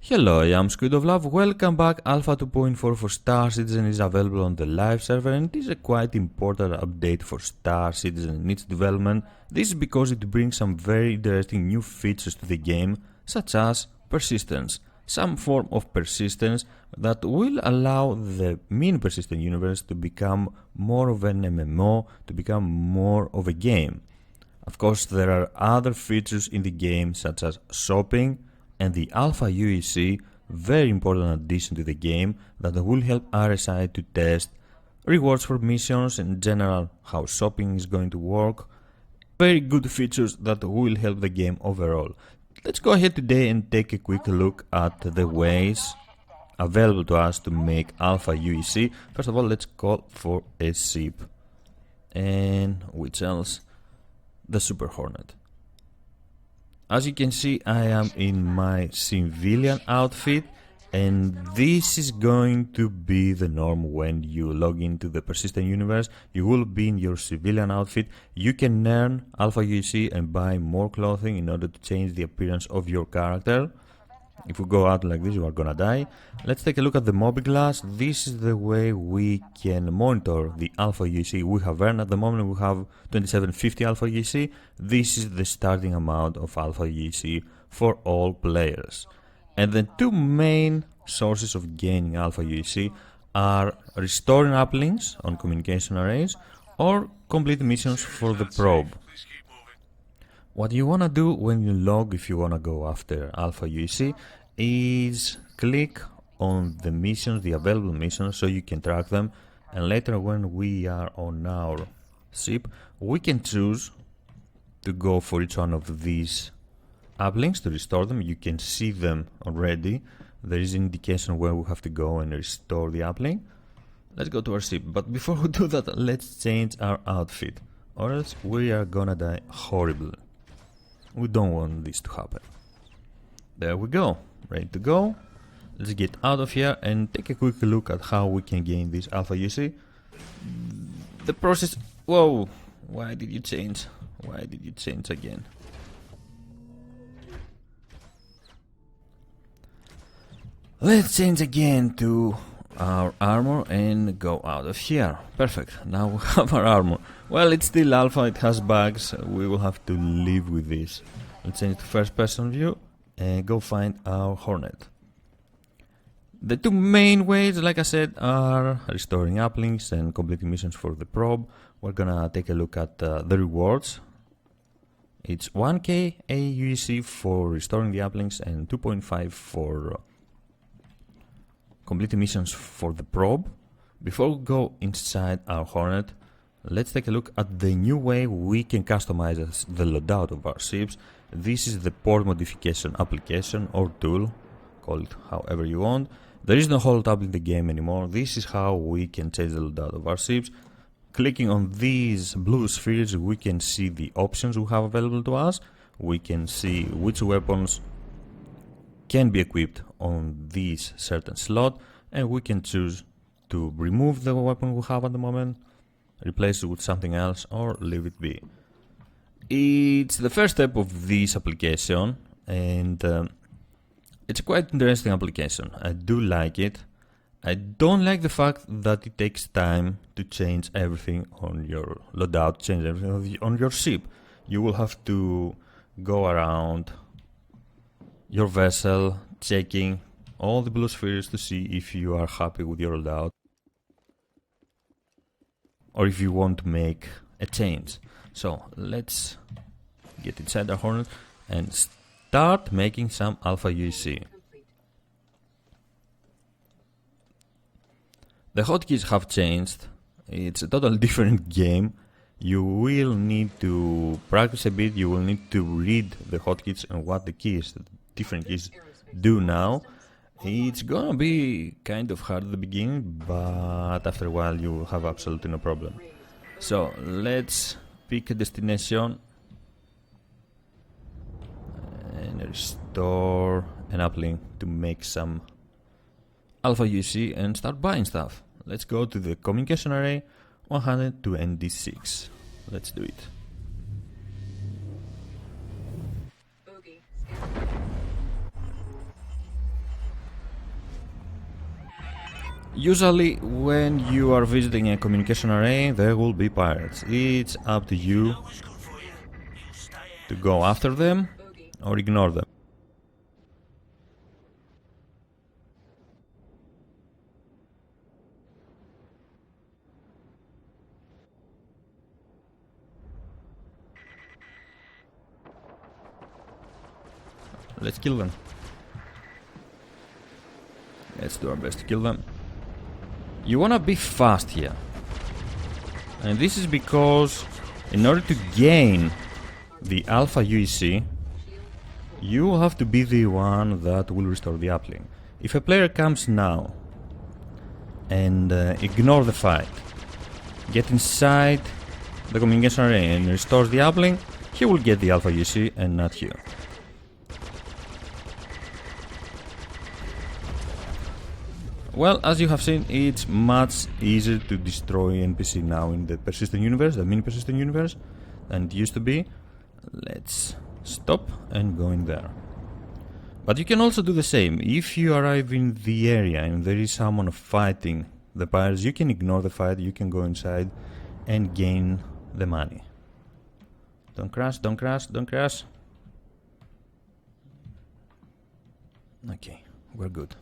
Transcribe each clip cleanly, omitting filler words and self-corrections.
Hello, I am SquidofLove. Welcome back. Alpha 2.4 for Star Citizen is available on the live server, and it is a quite important update for Star Citizen and its development. This is because it brings some very interesting new features to the game, such as persistence. Some form of persistence that will allow the mini persistent universe to become more of an MMO, to become more of a game. Of course, there are other features in the game, such as shopping, and the Alpha aUEC, very important addition to the game that will help RSI to test rewards for missions and in general how shopping is going to work. Very good features that will help the game overall. Let's go ahead today and take a quick look at the ways available to us to make Alpha aUEC. First of all, let's call for a ship. And which else? The Super Hornet. As you can see, I am in my civilian outfit, and this is going to be the norm when you log into the persistent universe. You will be in your civilian outfit. You can earn Alpha aUEC and buy more clothing in order to change the appearance of your character. If we go out like this, you are gonna die. Let's take a look at the mob glass. This is the way we can monitor the Alpha aUEC we have earned. At the moment, we have 2750 Alpha aUEC. This is the starting amount of Alpha aUEC for all players. And the two main sources of gaining Alpha aUEC are restoring uplinks on communication arrays or complete missions for the probe. What you wanna do when you log, if you wanna go after Alpha aUEC, is click on the missions, the available missions, so you can track them. And later, when we are on our ship, we can choose to go for each one of these uplinks to restore them. You can see them already. There is an indication where we have to go and restore the uplink. Let's go to our ship. But before we do that, let's change our outfit, or else we are gonna die horribly. We don't want this to happen. There we go, ready to go. Let's get out of here and take a quick look at how we can gain this Alpha aUEC. The process... Whoa! Why did you change? Why did you change again? Let's change again to our armor and go out of here. Perfect, now we have our armor. Well, it's still alpha, it has bugs, we will have to live with this. Let's change to first person view and go find our Hornet. The two main ways, like I said, are restoring uplinks and completing missions for the probe. We're gonna take a look at the rewards. It's 1k aUEC for restoring the uplinks and 2.5 for complete missions for the probe. Before we go inside our Hornet, let's take a look at the new way we can customize the loadout of our ships. This is the port modification application or tool, call it however you want. There is no hold tab in the game anymore. This is how we can change the loadout of our ships. Clicking on these blue spheres, we can see the options we have available to us. We can see which weapons can be equipped on this certain slot, and we can choose to remove the weapon we have at the moment, replace it with something else, or leave it be. It's the first step of this application, and it's a quite interesting application. I do like it. I don't like the fact that it takes time to change everything on your loadout, change everything on your ship. You will have to go around your vessel, checking all the blue spheres to see if you are happy with your loadout or if you want to make a change. So let's get inside our Hornet and start making some Alpha aUEC. The hotkeys have changed. It's a totally different game. You will need to practice a bit. You will need to read the hotkeys and what the keys, the different keys, do now. It's gonna be kind of hard at the beginning, but after a while you will have absolutely no problem. So let's pick a destination and restore an uplink to make some Alpha aUEC and start buying stuff. Let's go to the communication array 100 to ND6. Let's do it. Usually when you are visiting a communication array, there will be pirates. It's up to you to go after them or ignore them. Let's kill them. Let's do our best to kill them. You wanna be fast here. And this is because in order to gain the alpha UEC, you will have to be the one that will restore the uplink. If a player comes now and ignore the fight, get inside the communication array and restores the uplink, he will get the alpha UEC and not you. Well, as you have seen, it's much easier to destroy NPC now in the persistent universe, the mini persistent universe, than it used to be. Let's stop and go in there. But you can also do the same. If you arrive in the area and there is someone fighting the pirates, you can ignore the fight, you can go inside and gain the money. Don't crash, don't crash, don't crash. Okay, we're good.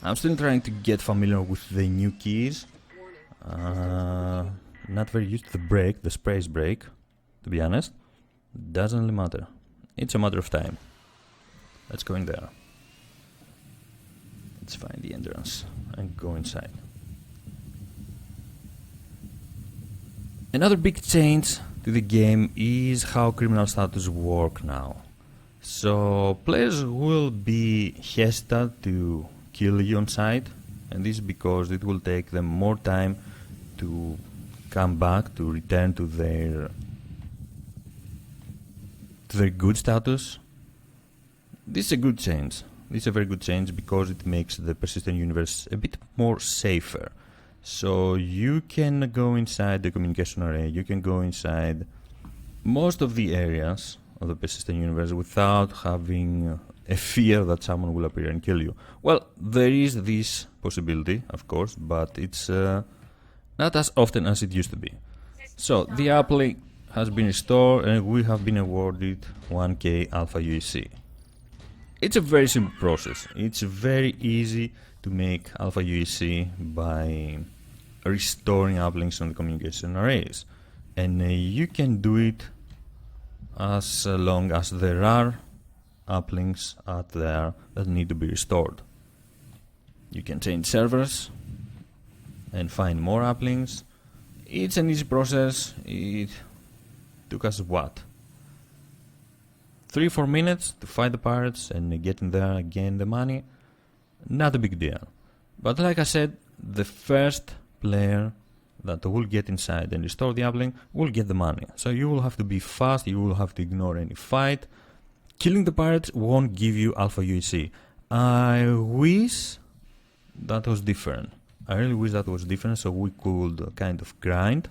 I'm still trying to get familiar with the new keys. Not very used to the brake, the sprays brake, to be honest. Doesn't really matter. It's a matter of time. Let's go in there. Let's find the entrance and go inside. Another big change to the game is how criminal status work now. So players will be hesitant to kill you on sight, and this is because it will take them more time to come back, to return to their good status. This is a good change. This is a very good change because it makes the persistent universe a bit more safer. So you can go inside the communication array, you can go inside most of the areas of the persistent universe without having a fear that someone will appear and kill you. Well, there is this possibility, of course, but it's not as often as it used to be. So the uplink has been restored and we have been awarded 1k alpha UEC. It's a very simple process. It's very easy to make alpha UEC by restoring uplinks on the communication arrays. And you can do it as long as there are uplinks out there that need to be restored. You can change servers and find more uplinks. It's an easy process. It took us what? 3-4 minutes to fight the pirates and get in there, gain the money. Not a big deal. But like I said, the first player that will get inside and restore the uplink will get the money. So you will have to be fast, you will have to ignore any fight. Killing the pirates won't give you alpha UEC. I wish that was different. I really wish that was different so we could kind of grind,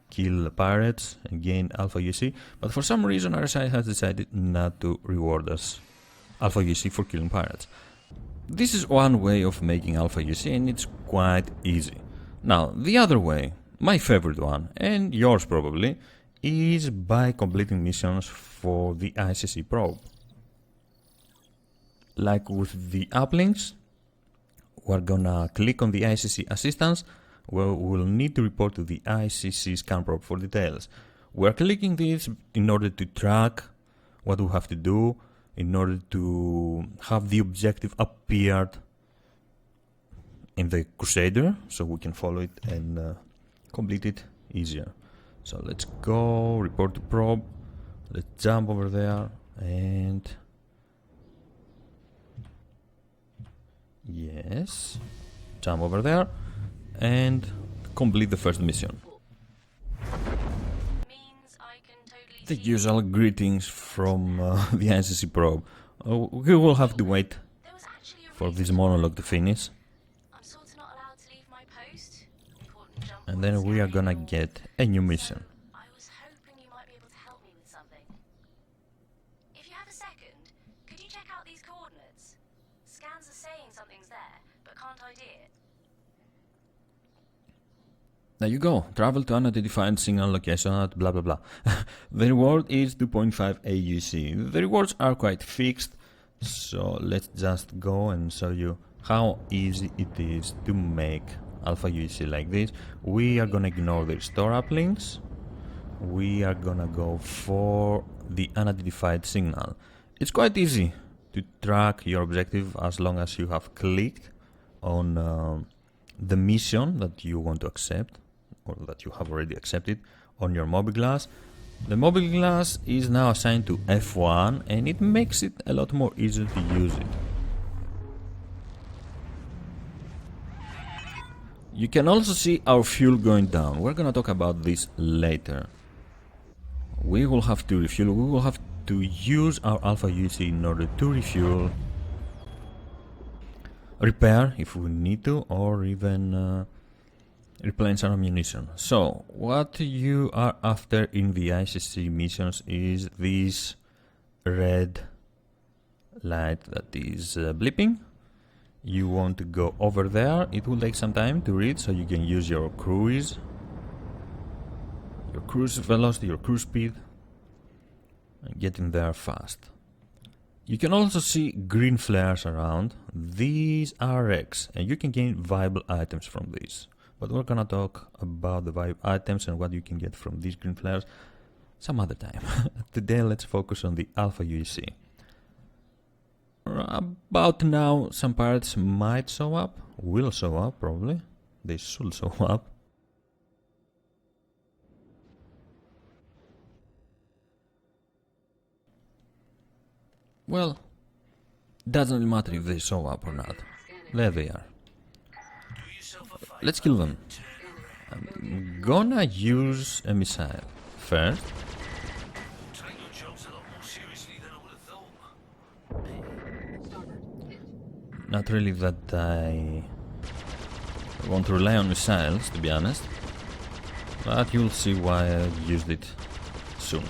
kill the pirates and gain alpha UEC. But for some reason RSI has decided not to reward us alpha UEC for killing pirates. This is one way of making alpha UEC and it's quite easy. Now the other way, my favorite one, and yours probably, is by completing missions for the ICC probe. Like with the uplinks, we're gonna click on the ICC assistance where we'll need to report to the ICC scan probe for details. We're clicking this in order to track what we have to do, in order to have the objective appeared in the Crusader so we can follow it and complete it easier. So let's go, report to probe, let's jump over there and yes, jump over there and complete the first mission. The usual greetings from the ICC probe. We will have to wait for this monologue to finish. And then we are gonna get a new mission. I was hoping you might be able to help me with something. If you have a second, could you check out these coordinates? Scans are saying something's there, but can't ID it. There you go. Travel to unidentified signal location at blah blah blah. The reward is 2.5 aUEC. The rewards are quite fixed, so let's just go and show you how easy it is to make alpha UEC like this. We are gonna ignore the store up links. We are gonna go for the unidentified signal. It's quite easy to track your objective as long as you have clicked on the mission that you want to accept, or that you have already accepted on your mobile glass. The mobile glass is now assigned to F1 and it makes it a lot more easier to use it. You can also see our fuel going down. We're gonna talk about this later. We will have to refuel, we will have to use our alpha UEC in order to refuel, repair if we need to, or even replenish our ammunition. So, what you are after in the ICC missions is this red light that is blipping. You want to go over there. It will take some time to read, so you can use your cruise velocity, your cruise speed, and get in there fast. You can also see green flares around. These are wrecks, and you can gain viable items from these. But we're gonna talk about the vibe items and what you can get from these green flares some other time. Today let's focus on the alpha UEC. About now some pirates might show up, will show up probably, they should show up. Well, doesn't really matter if they show up or not. There they are. Let's kill them. I'm gonna use a missile first. Not really that I want to rely on missiles, to be honest, but you'll see why I used it soon.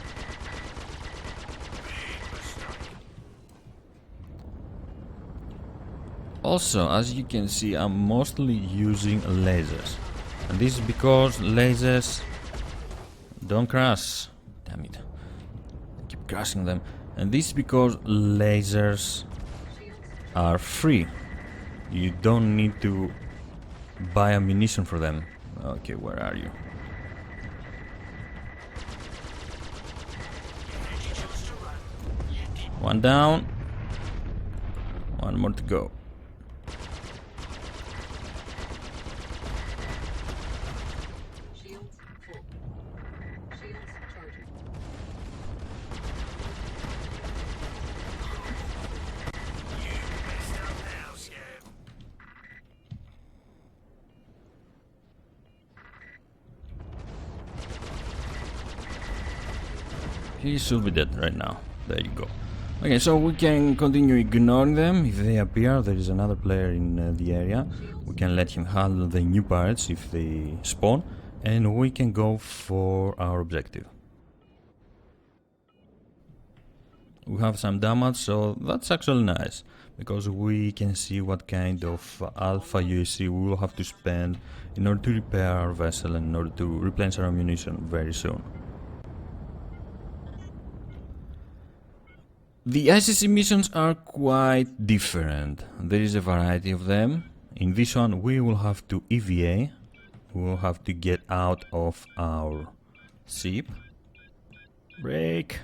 Also, as you can see, I'm mostly using lasers, and this is because lasers don't crash. Damn it, I keep crashing them. And this is because lasers are free. You don't need to buy ammunition for them. Okay, where are you? One down, one more to go. He should be dead right now. There you go. Okay, so we can continue ignoring them. If they appear, there is another player in the area. We can let him handle the new pirates if they spawn, and we can go for our objective. We have some damage, so that's actually nice, because we can see what kind of alpha UEC we will have to spend in order to repair our vessel and in order to replenish our ammunition very soon. The ICC missions are quite different. There is a variety of them. In this one we will have to EVA. We will have to get out of our ship. Brake.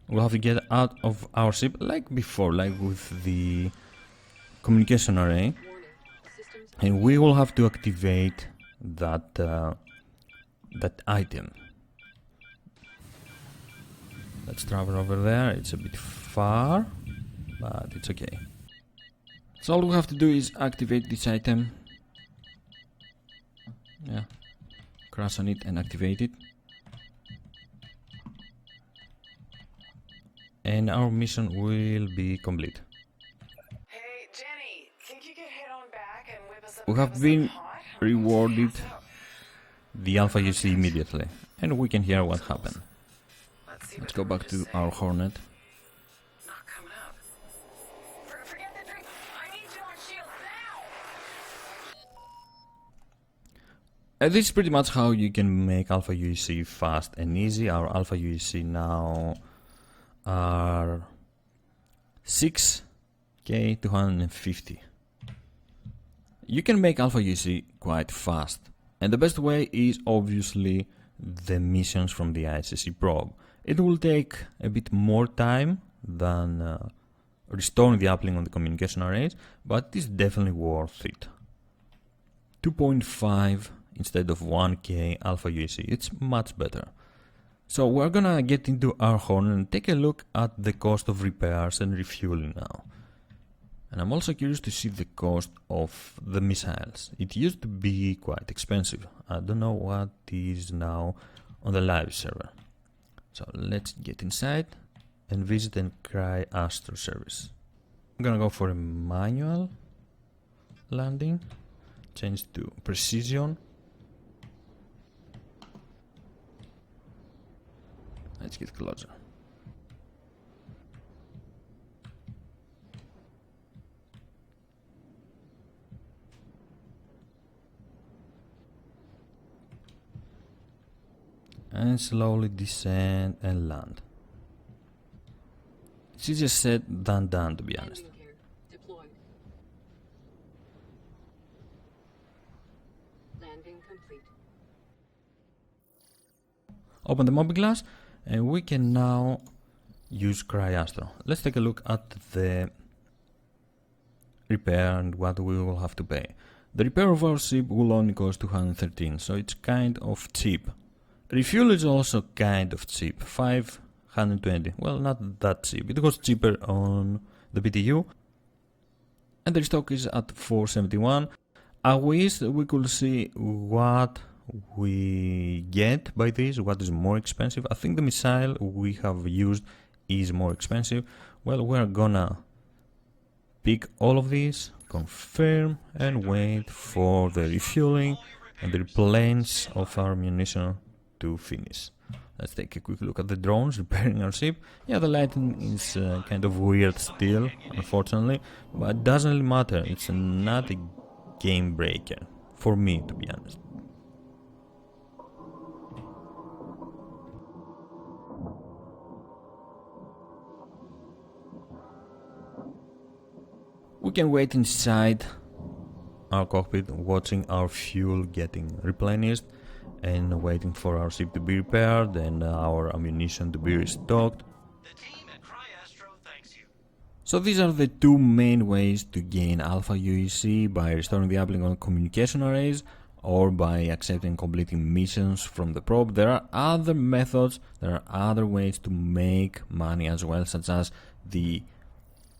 We'll have to get out of our ship like before, like with the communication array. And we will have to activate that that item. Let's travel over there. It's a bit far, but it's okay. So all we have to do is activate this item. Yeah, crash on it and activate it. And our mission will be complete. Hey, Jenny, think you could head on back and whip us up? We have been rewarded the alpha UC immediately, and we can hear what happened. Let's go back to our Hornet. Not coming up. Forget the drink. I need you on shield now. This is pretty much how you can make alpha UEC fast and easy. Our alpha UEC now are 6K250. You can make alpha UEC quite fast, and the best way is obviously the missions from the ISSC probe. It will take a bit more time than restoring the uplink on the communication arrays, but it's definitely worth it. 2.5 instead of 1K alpha UEC, it's much better. So we're gonna get into our Hornet and take a look at the cost of repairs and refueling now. And I'm also curious to see the cost of the missiles. It used to be quite expensive. I don't know what is now on the live server. So let's get inside and visit and cry Astro service. I'm gonna go for a manual landing, change to precision. Let's get closer. And slowly descend and land. It's easier said than done, to be honest. Landing complete. Open the mobiGlass, and we can now use CryAstro. Let's take a look at the repair and what we will have to pay. The repair of our ship will only cost 213, so it's kind of cheap. Refuel is also kind of cheap, 520. Well, not that cheap. It was cheaper on the BTU. And the restock is at 471. I wish we could see what we get by this, what is more expensive. I think the missile we have used is more expensive. Well, we're gonna pick all of these, confirm, and wait for the refueling and the replenish of our munition to finish. Let's take a quick look at the drones repairing our ship. Yeah, the lighting is kind of weird still, unfortunately, but it doesn't really matter. It's not a game breaker for me, to be honest. We can wait inside our cockpit, watching our fuel getting replenished and waiting for our ship to be repaired and our ammunition to be restocked. The team at CryAstro thanks you. So these are the two main ways to gain alpha UEC: by restoring the uplink on communication arrays or by accepting and completing missions from the probe. There are other methods, there are other ways to make money as well, such as the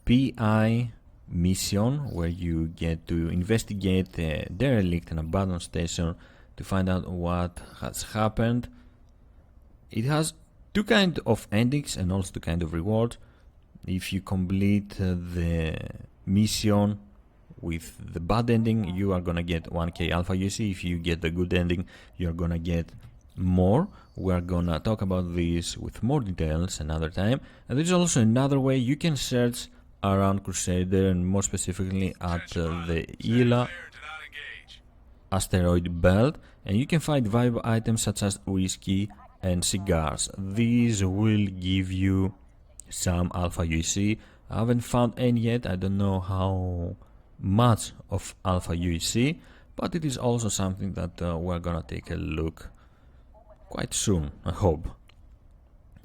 PI mission, where you get to investigate a derelict and abandoned station to find out what has happened. It has two kinds of endings and also two kinds of rewards. If you complete the mission with the bad ending, you are gonna get 1K alpha UC. If you get the good ending, you're gonna get more. We're gonna talk about this with more details another time. And there's also another way you can search around Crusader, and more specifically at the Ila asteroid belt, and you can find valuable items such as whiskey and cigars. These will give you some alpha UEC. I haven't found any yet. I don't know how much of alpha UEC, but it is also something that we're gonna take a look quite soon, I hope.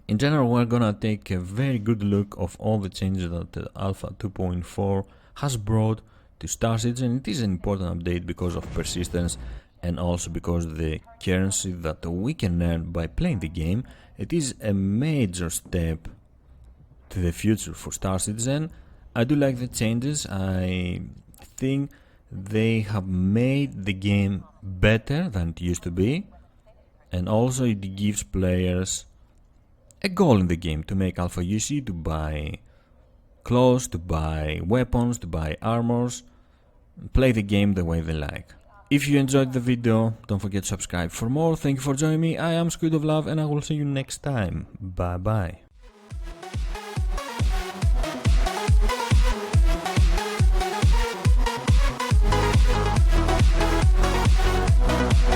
In general, we're gonna take a very good look of all the changes that Alpha 2.4 has brought to Star Citizen. It is an important update because of persistence and also because the currency that we can earn by playing the game. It is a major step to the future for Star Citizen. I do like the changes. I think they have made the game better than it used to be, and also it gives players a goal in the game to make alpha UC, to buy clothes, to buy weapons, to buy armors, play the game the way they like. If you enjoyed the video, don't forget to subscribe for more. Thank you for joining me. I am SquidofLove and I will see you next time. Bye bye.